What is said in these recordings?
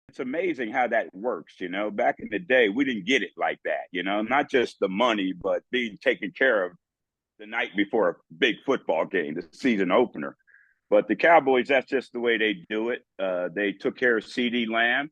It's amazing how that works. Back in the day, we didn't get it like that. Not just the money, but being taken care of the night before a big football game, the season opener. But the Cowboys, that's just the way they do it. They took care of CD Lamb.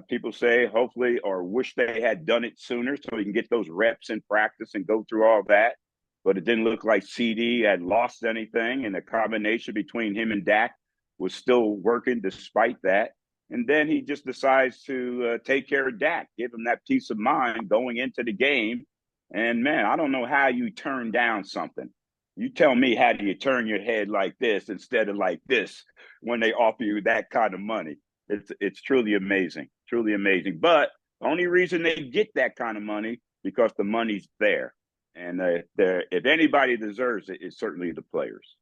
People say hopefully or wish they had done it sooner so he can get those reps in practice and go through all that. But it didn't look like CD had lost anything, and the combination between him and Dak was still working despite that. And then he just decides to take care of Dak, give him that peace of mind going into the game. And man, I don't know how you turn down something. You tell me, how do you turn your head like this instead of like this when they offer you that kind of money? It's truly amazing, truly amazing. But the only reason they get that kind of money because the money's there, and if anybody deserves it, it's certainly the players.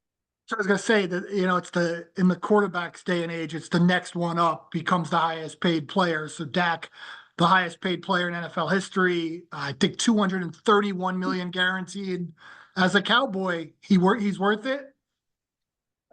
So I was going to say that, it's in the quarterback's day and age, it's the next one up becomes the highest paid player. So Dak, the highest paid player in NFL history, I think 231 million guaranteed. As a Cowboy, he's worth it.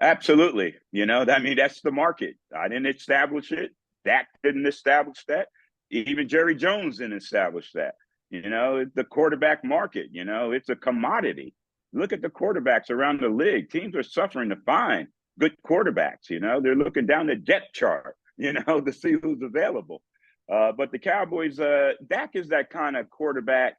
Absolutely. That's the market. I didn't establish it. Dak didn't establish that. Even Jerry Jones didn't establish that. The quarterback market, it's a commodity. Look at the quarterbacks around the league. Teams are suffering to find good quarterbacks. They're looking down the depth chart, to see who's available. But the Cowboys, Dak is that kind of quarterback,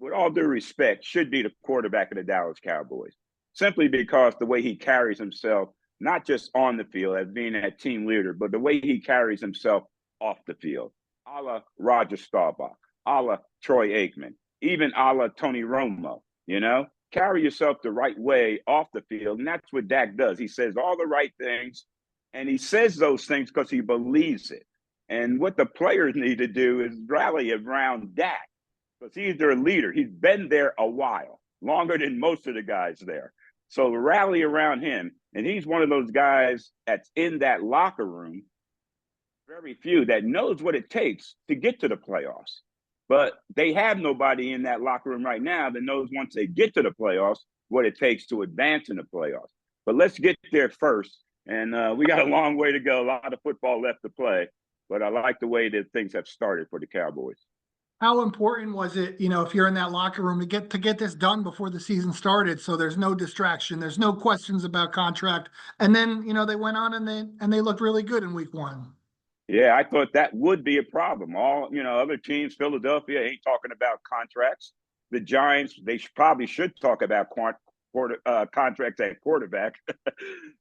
with all due respect, should be the quarterback of the Dallas Cowboys, simply because the way he carries himself, not just on the field as being a team leader, but the way he carries himself off the field, a la Roger Staubach, a la Troy Aikman, even a la Tony Romo. Carry yourself the right way off the field. And that's what Dak does. He says all the right things, and he says those things because he believes it. And what the players need to do is rally around Dak, because he's their leader. He's been there a while, longer than most of the guys there. So rally around him. And he's one of those guys that's in that locker room, very few, that knows what it takes to get to the playoffs. But they have nobody in that locker room right now that knows once they get to the playoffs what it takes to advance in the playoffs. But let's get there first. And we got a long way to go, a lot of football left to play. But I like the way that things have started for the Cowboys. How important was it, if you're in that locker room to get this done before the season started, so there's no distraction, there's no questions about contract, and then they went on and they looked really good in week 1. Yeah, I thought that would be a problem. All other teams, Philadelphia ain't talking about contracts. The Giants, they probably should talk about contracts at quarterback,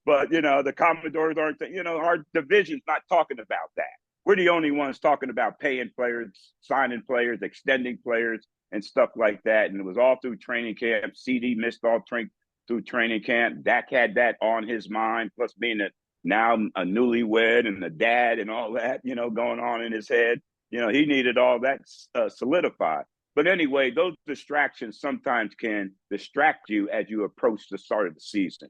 but the Commodores aren't. Our division's not talking about that. We're the only ones talking about paying players, signing players, extending players, and stuff like that. And it was all through training camp. CD missed all through training camp. Dak had that on his mind, plus being now a newlywed and a dad and all that, going on in his head. He needed all that solidified. But anyway, those distractions sometimes can distract you as you approach the start of the season.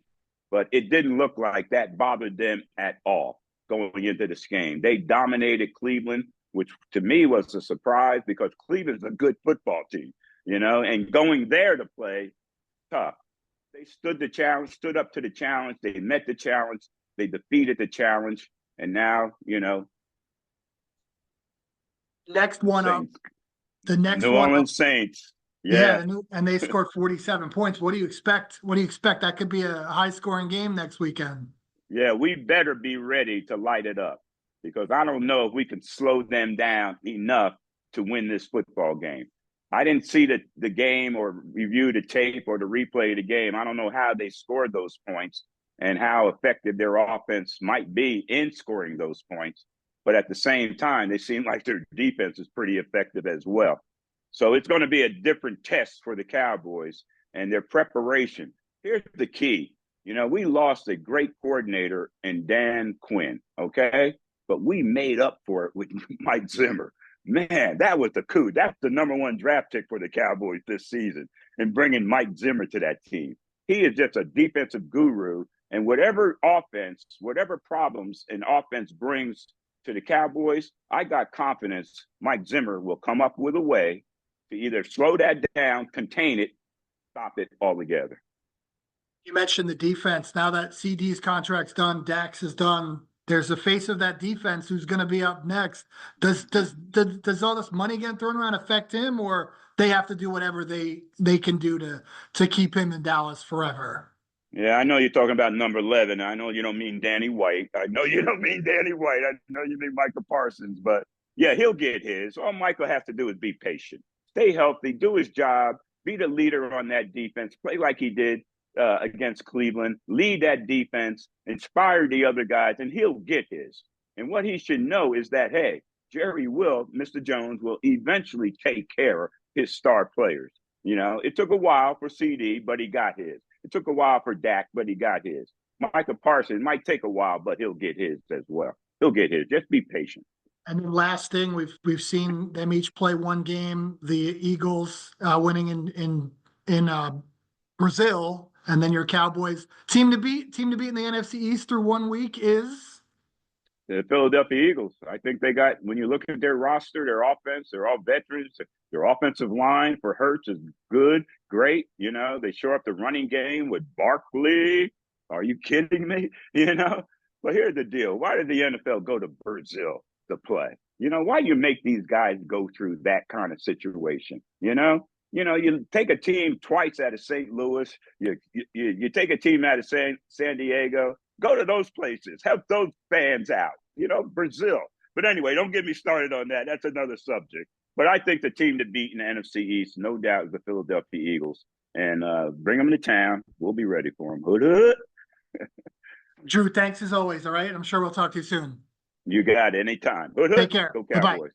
But it didn't look like that bothered them at all going into this game. They dominated Cleveland, which to me was a surprise because Cleveland's a good football team, and going there to play, tough. They stood up to the challenge. They met the challenge. They defeated the challenge. And now, next one up, the next New one Orleans up, Saints. Yeah, and they scored 47 points. What do you expect? That could be a high-scoring game next weekend. Yeah, we better be ready to light it up, because I don't know if we can slow them down enough to win this football game. I didn't see the game or review the tape or the replay of the game. I don't know how they scored those points and how effective their offense might be in scoring those points. But at the same time, they seem like their defense is pretty effective as well. So it's going to be a different test for the Cowboys and their preparation. Here's the key. We lost a great coordinator in Dan Quinn, okay? But we made up for it with Mike Zimmer. Man, that was the coup. That's the #1 draft pick for the Cowboys this season, and bringing Mike Zimmer to that team. He is just a defensive guru, and whatever problems an offense brings to the Cowboys, I got confidence Mike Zimmer will come up with a way to either slow that down, contain it, stop it altogether. You mentioned the defense. Now that CD's contract's done, Dax is done, there's the face of that defense who's going to be up next. Does all this money getting thrown around affect him, or they have to do whatever they can do to keep him in Dallas forever? Yeah, I know you're talking about number 11. I know you don't mean Danny White. I know you don't mean Danny White. I know you mean Michael Parsons. But yeah, he'll get his. All Michael has to do is be patient, stay healthy, do his job, be the leader on that defense, play like he did against Cleveland, lead that defense, inspire the other guys, and he'll get his. And what he should know is that, hey, Mr. Jones will eventually take care of his star players. You know, it took a while for CD, but he got his. It took a while for Dak, but he got his. Michael Parsons might take a while, but he'll get his as well. He'll get his. Just be patient. And then last thing, we've seen them each play one game. The Eagles winning in Brazil, and then your Cowboys team to beat in the NFC East through 1 week is The Philadelphia Eagles. I think they got, when you look at their roster, their offense, they're all veterans. Their offensive line for Hurts is good, great. You know, they show up the running game with Barkley. Are you kidding me? You know, but here's the deal. Why did the NFL go to Brazil to play? You know, why you make these guys go through that kind of situation? You take a team twice out of St. Louis. You take a team out of San Diego. Go to those places. Help those fans out. You know, Brazil. But anyway, don't get me started on that. That's another subject. But I think the team to beat in the NFC East, no doubt, is the Philadelphia Eagles. And bring them to town. We'll be ready for them. Hood, hood. Drew. Thanks as always. All right. I'm sure we'll talk to you soon. You got it anytime. Hood, hood. Take care. Go Bye-bye. Cowboys.